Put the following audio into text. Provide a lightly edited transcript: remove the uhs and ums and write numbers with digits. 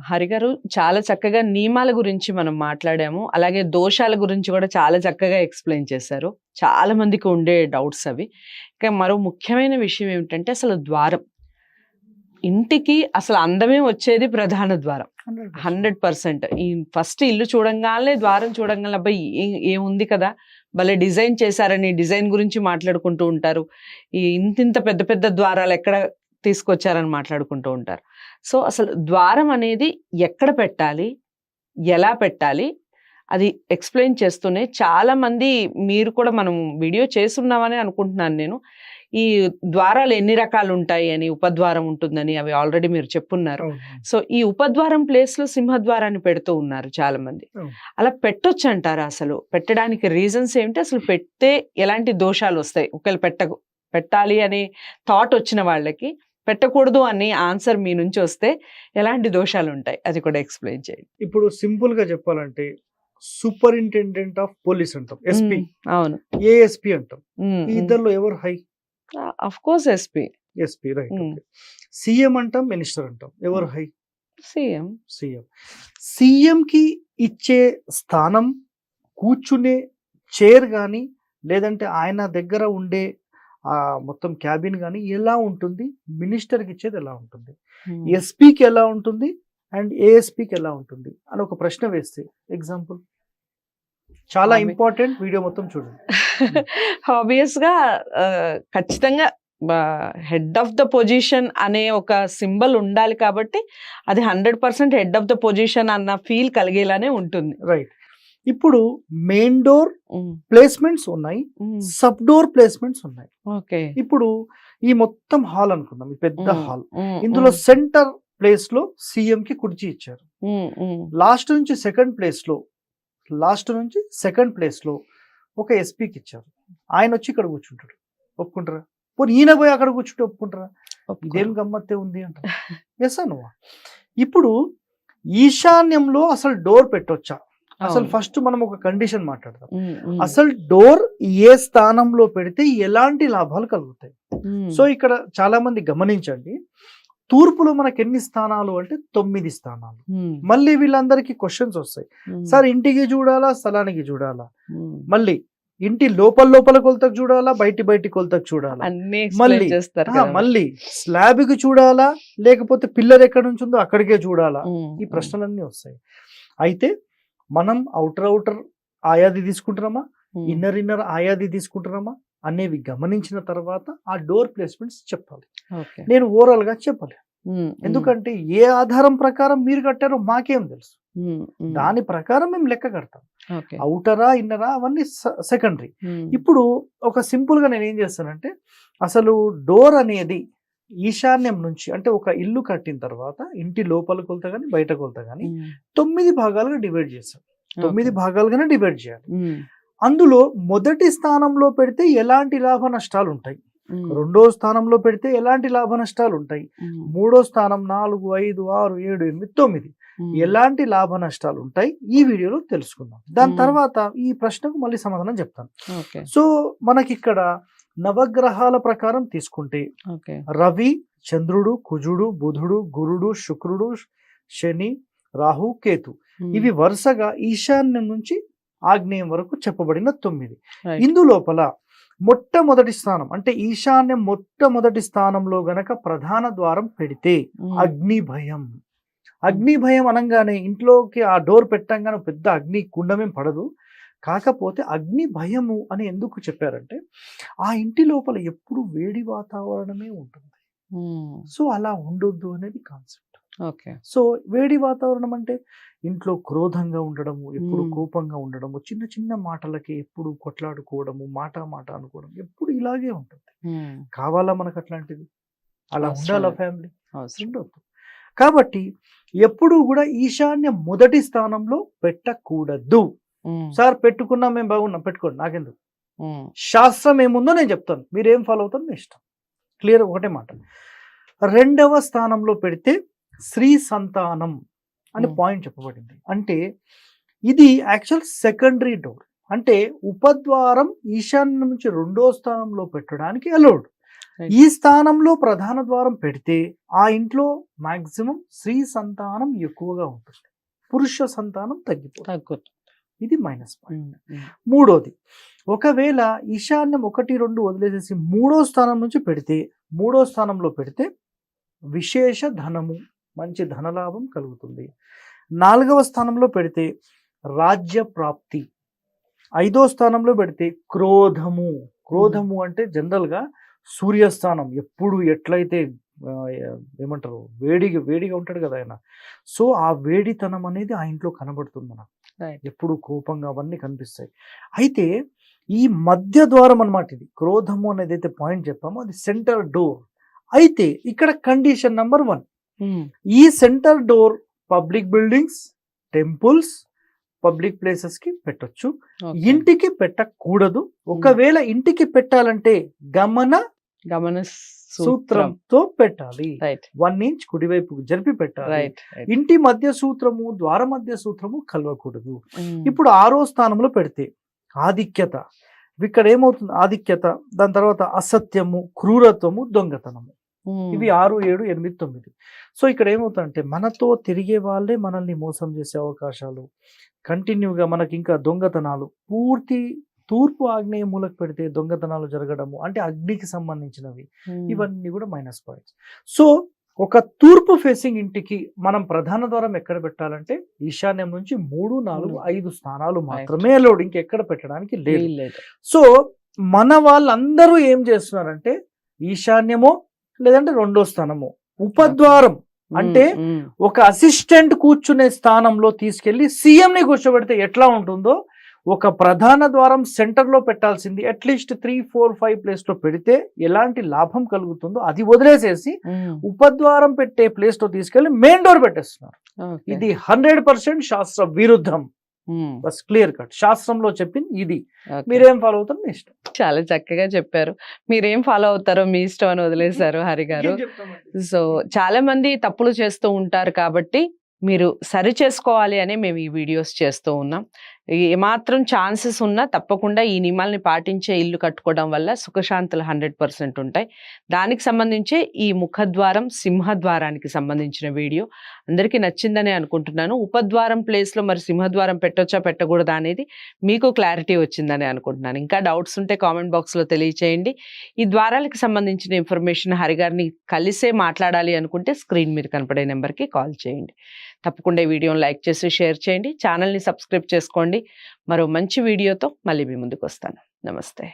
హరిగారు చాలా చక్కగా నియమాల గురించి మనం మాట్లాడాము. అలాగే దోషాల గురించి కూడా చాలా చక్కగా ఎక్స్‌ప్లెయిన్ చేశారు. చాలా మందికి ఉండే డౌట్స్ అవి. ఇక మరో ముఖ్యమైన విషయం ఏమిటంటే అసలు ద్వారం. ఇంటికి అసలు అందమే వచ్చేది ప్రధాన ద్వారం. 100%. ఈ ఫస్ట్ ఇల్లు చూడంగానే ద్వారం చూడంగానే అబ్బా! ఏముంది కదా! భలే డిజైన్ చేశారని డిజైన్ గురించి మాట్లాడుకుంటూ ఉంటారు. ఈ ఇంతింత పెద్ద పెద్ద ద్వారాలు ఎక్కడ తీసుకొచ్చారని మాట్లాడుకుంటూ ఉంటారు. సో, అసలు ద్వారం అనేది ఎక్కడ పెట్టాలి? ఎలా పెట్టాలి? అది ఎక్స్‌ప్లెయిన్ చేస్తూనే చాలామంది మీరు కూడా మనం వీడియో చేసున్నామని అనుకుంటున్నాను నేను. ఈ ద్వారాలు ఎన్ని రకాలుంటాయి అని, ఉపద్వారం ఉంటుందని అవి ఆల్రెడీ మీరు చెప్పున్నారు. సో, ఈ ఉపద్వారం ప్లేస్‌లో సింహద్వారాన్ని పెడుతూ ఉన్నారు చాలామంది. అలా పెట్టొచ్చంటారా అసలు? పెట్టడానికి రీజన్స్ ఏమిటి? అసలు పెడితే ఎలాంటి దోషాలొస్తాయి? ఒకవేళ పెట్టాలి అనే థాట్ వచ్చిన వాళ్ళకి, పెట్టకూడదు అని ఆన్సర్ మీ నుంచి వస్తే ఎలాంటి దోషాలుంటాయి? అది కూడా ఎక్స్‌ప్లెయిన్ చేయండి. ఇప్పుడు సింపుల్‌గా చెప్పాలంటే సూపరింటెండెంట్ ఆఫ్ పోలీస్ అంటాం. ఎస్పీ. అవును. ఏఎస్పీ అంటాం. ఈ ఇద్దరిలో ఎవరు high? Of course SP. SP right. Okay. CM అంటాం, మినిస్టర్ అంటాం. ఎవరు హై? సీఎం. సీఎం. సీఎంకి ఇచ్చే స్థానం, కూర్చునే చైర్ గాని, లేదంటే ఆయన దగ్గర ఉండే మొత్తం క్యాబిన్ గాని ఎలా ఉంటుంది? మినిస్టర్కి ఇచ్చేది ఎలా ఉంటుంది? ఎస్పీకి ఎలా ఉంటుంది? అండ్ ఏఎస్పీకి ఎలా ఉంటుంది అని ఒక ప్రశ్న వేస్తే ఎగ్జాంపుల్ చాలా ఇంపార్టెంట్. వీడియో మొత్తం చూడండి. ఆబ్వియస్‌గా ఖచ్చితంగా హెడ్ ఆఫ్ ద పొజిషన్ అనే ఒక సింబల్ ఉండాలి కాబట్టి అది 100% హెడ్ ఆఫ్ ద పొజిషన్ అన్న ఫీల్ కలిగేలానే ఉంటుంది. రైట్. ఇప్పుడు మెయిన్ డోర్ ప్లేస్మెంట్స్ ఉన్నాయి, సబ్ డోర్ ప్లేస్మెంట్స్ ఉన్నాయి. ఓకే. ఇప్పుడు ఈ మొత్తం హాల్ అనుకుందాం, ఈ పెద్ద హాల్. ఇందులో సెంటర్ ప్లేస్ లో సీఎం కి కుర్చీ ఇచ్చారు. లాస్ట్ నుంచి సెకండ్ ప్లేస్ లో ఒక ఎస్పీకి ఇచ్చారు. ఆయన వచ్చి ఇక్కడ కూర్చుంటాడు. ఒప్పుకుంటారా? పోనీ ఈయన పోయి అక్కడ కూర్చుంటే ఒప్పుకుంటారా? ఇదేం గమ్మత్తే ఉంది అంటారు. ఎస్ అనువా. ఇప్పుడు ఈశాన్యంలో అసలు డోర్ పెట్టొచ్చా? అసలు ఫస్ట్ మనం ఒక కండిషన్ మాట్లాడదాం. అసలు డోర్ ఏ స్థానంలో పెడితే ఎలాంటి లాభాలు కలుగుతాయి? సో ఇక్కడ చాలా మంది గమనించండి, తూర్పులో మనకి ఎన్ని స్థానాలు అంటే 9 స్థానాలు. మళ్ళీ వీళ్ళందరికీ క్వశ్చన్స్ వస్తాయి. సార్ ఇంటికి చూడాలా, స్థలానికి చూడాలా, మళ్ళీ ఇంటి లోపల కొలతకు చూడాలా, బయటి కొలతకు చూడాలా, మళ్ళీ స్లాబ్ కి చూడాలా, లేకపోతే పిల్లర్ ఎక్కడ నుంచి ఉందో అక్కడికే చూడాలా? ఈ ప్రశ్నలన్నీ వస్తాయి. అయితే మనం అవుటర్ ఆయాది తీసుకుంటున్నామా, ఇన్నర్ ఆయాది తీసుకుంటున్నామా అనేవి గమనించిన తర్వాత ఆ డోర్ ప్లేస్మెంట్స్ చెప్పాలి. నేను ఓవరాల్ గా చెప్పాలి. ఎందుకంటే ఏ ఆధారం ప్రకారం మీరు కట్టారో మాకేం తెలుసు, దాని ప్రకారం మేము లెక్క కడతాం. అవుటరా ఇన్నరా అవన్నీ సెకండరీ. ఇప్పుడు ఒక సింపుల్ గా నేను ఏం చేస్తానంటే, అసలు డోర్ అనేది ఈశాన్యం నుంచి, అంటే ఒక ఇల్లు కట్టిన తర్వాత ఇంటి లోపల కొలత కానీ బయట కొలత కానీ 9 భాగాలుగా డివైడ్ చేస్తాం. 9 భాగాలుగానే డివైడ్ చేయాలి. అందులో మొదటి స్థానంలో పెడితే ఎలాంటి లాభ నష్టాలు ఉంటాయి, రెండో స్థానంలో పెడితే ఎలాంటి లాభ నష్టాలు ఉంటాయి, మూడో స్థానం 4, 5, 6, 7, 8, 9 ఎలాంటి లాభ నష్టాలు ఉంటాయి ఈ వీడియోలో తెలుసుకుందాం. దాని తర్వాత ఈ ప్రశ్నకు మళ్ళీ సమాధానం చెప్తాను. సో మనకి ఇక్కడ నవగ్రహాల ప్రకారం తీసుకుంటే రవి, చంద్రుడు, కుజుడు, బుధుడు, గురుడు, శుక్రుడు, శని, రాహు, కేతు ఇవి వరుసగా ఈశాన్యం నుంచి ఆగ్నేయం వరకు చెప్పబడిన 9. ఇందులోపల మొట్టమొదటి స్థానం అంటే ఈశాన్యం మొట్టమొదటి స్థానంలో గనక ప్రధాన ద్వారం పెడితే అగ్ని భయం అనగానే ఇంట్లోకి ఆ డోర్ పెట్టంగానే పెద్ద అగ్ని కుండమేం పడదు. కాకపోతే అగ్ని భయము అని ఎందుకు చెప్పారంటే ఆ ఇంటి లోపల ఎప్పుడు వేడి వాతావరణమే ఉంటుంది. సో అలా ఉండొద్దు అనేది కాన్సెప్ట్. సో వేడి వాతావరణం అంటే ఇంట్లో క్రోధంగా ఉండడము, ఎప్పుడు కోపంగా ఉండడము, చిన్న చిన్న మాటలకి ఎప్పుడు కొట్లాడుకోవడము, మాట అనుకోవడం ఎప్పుడు ఇలాగే ఉంటుంది. కావాలా మనకు అట్లాంటిది? అలా ఉండాలా ఫ్యామిలీ? ఉండొద్దు. కాబట్టి ఎప్పుడు కూడా ఈశాన్య మొదటి స్థానంలో పెట్టకూడదు. సార్ పెట్టుకున్నా మేము బాగున్నాం, పెట్టుకోండి, నాకెందుకు? శాస్త్రం ఏముందో నేను చెప్తాను, మీరేం ఫాలో అవుతారు మీ ఇష్టం. క్లియర్? ఒకటే మాట. రెండవ స్థానంలో పెడితే శ్రీ సంతానం అని పాయింట్ చెప్పబడింది. అంటే ఇది యాక్చువల్ సెకండరీ డోర్. అంటే ఉపద్వారం ఈశాన్యం నుంచి రెండో స్థానంలో పెట్టడానికి అలౌడ్. Right. ఈ స్థానంలో ప్రధాన ద్వారం పెడితే ఆ ఇంట్లో మాక్సిమం స్త్రీ సంతానం ఎక్కువగా ఉంటుంది, పురుష సంతానం తగ్గిపోతుంది. తగ్గుతుంది. ఇది మైనస్ పాయింట్. మూడోది, ఒకవేళ ఈశాన్యం 1, 2 వదిలేసేసి మూడో స్థానం నుంచి పెడితే, మూడో స్థానంలో పెడితే విశేష ధనము, మంచి ధనలాభం కలుగుతుంది. 4వ స్థానంలో పెడితే రాజ్య ప్రాప్తి. 5వ స్థానంలో పెడితే క్రోధము. క్రోధము అంటే జనరల్గా సూర్యస్థానం, ఎప్పుడు ఎట్లయితే ఏమంటారు వేడిగా ఉంటాడు కదా ఆయన, సో ఆ వేడితనం అనేది ఆ ఇంట్లో కనబడుతుంది మనకు. Right. ఎప్పుడు కోపంగా అవన్నీ కనిపిస్తాయి. అయితే ఈ మధ్య ద్వారం అన్నమాట, ఇది క్రోధము అనేది అయితే పాయింట్ చెప్పామో అది సెంటర్ డోర్. అయితే ఇక్కడ కండిషన్ నెంబర్ 1, ఈ centre door public buildings, temples, public places కి పెట్టొచ్చు, ఇంటికి పెట్టకూడదు. ఒకవేళ ఇంటికి పెట్టాలంటే గమన సూత్రంతో పెట్టాలి. 1 ఇంచ్ కుడివైపు జరిపి పెట్టాలి. ఇంటి మధ్య సూత్రము, ద్వార మధ్య సూత్రము కలవకూడదు. ఇప్పుడు 6వ స్థానంలో పెడితే ఆధిక్యత. ఇక్కడ ఏమవుతుంది? ఆధిక్యత, దాని తర్వాత అసత్యము, క్రూరత్వము, దొంగతనము. ఇవి 6, 7, 8, 9. సో ఇక్కడ ఏమవుతుందంటే మనతో తిరిగే వాళ్ళే మనల్ని మోసం చేసే అవకాశాలు, కంటిన్యూగా మనకి ఇంకా దొంగతనాలు. పూర్తి తూర్పు ఆగ్నేయ మూలకు పెడితే దొంగతనాలు జరగడము, అంటే అగ్నికి సంబంధించినవి, ఇవన్నీ కూడా మైనస్ పాయింట్స్. సో ఒక తూర్పు ఫేసింగ్ ఇంటికి మనం ప్రధాన ద్వారం ఎక్కడ పెట్టాలంటే ఈశాన్యం నుంచి 3, 4, 5 స్థానాలు మాత్రమే అలౌడ్, ఇంకెక్కడ పెట్టడానికి లేదు. సో మన వాళ్ళందరూ ఏం చేస్తున్నారంటే ఈశాన్యమో లేదంటే 2వ స్థానమో ఉపద్వారం, అంటే ఒక అసిస్టెంట్ కూర్చునే స్థానంలో తీసుకెళ్లి సీఎం ని కూర్చోబెడితే ఎట్లా ఉంటుందో, ఒక ప్రధాన ద్వారం సెంటర్ లో పెట్టాల్సింది అట్లీస్ట్ 3, 4, 5 ప్లేస్ లో పెడితే ఎలాంటి లాభం కలుగుతుందో అది వదిలేసేసి ఉపద్వారం పెట్టే ప్లేస్ లో తీసుకెళ్లి మెయిన్ డోర్ పెట్టేస్తున్నారు. ఇది 100% శాస్త్ర విరుద్ధం. బస్ క్లియర్ కట్, శాస్త్రంలో చెప్పింది ఇది. మీరేం ఫాలో అవుతారు మీ ఇష్టం. చాలా చక్కగా చెప్పారు. మీరేం ఫాలో అవుతారో మీ ఇష్టం అని వదిలేశారు హరి గారు. సో చాలా మంది తప్పులు చేస్తూ ఉంటారు కాబట్టి మీరు సరి చేసుకోవాలి అని మేము ఈ వీడియోస్ చేస్తూ ఉన్నాం. ఏమాత్రం ఛాన్సెస్ ఉన్నా తప్పకుండా ఈ నియమాల్ని పాటించే ఇల్లు కట్టుకోవడం వల్ల సుఖశాంతులు 100% ఉంటాయి. దానికి సంబంధించి ఈ ముఖద్వారం, సింహద్వారానికి సంబంధించిన వీడియో అందరికీ నచ్చిందని అనుకుంటున్నాను. ఉపద్వారం ప్లేస్లో మరి సింహద్వారం పెట్టొచ్చా పెట్టకూడదా అనేది మీకు క్లారిటీ వచ్చిందని అనుకుంటున్నాను. ఇంకా డౌట్స్ ఉంటే కామెంట్ బాక్స్లో తెలియచేయండి. ఈ ద్వారాలకు సంబంధించిన ఇన్ఫర్మేషన్ హరిగారిని కలిసే మాట్లాడాలి అనుకుంటే స్క్రీన్ మీద కనపడే నెంబర్కి కాల్ చేయండి. తప్పకుండా ఈ వీడియోని లైక్ చేసి షేర్ చేయండి. ఛానల్ని సబ్స్క్రైబ్ చేసుకోండి. మరో మంచి వీడియోతో మళ్ళీ మీ ముందుకు వస్తాను. నమస్తే.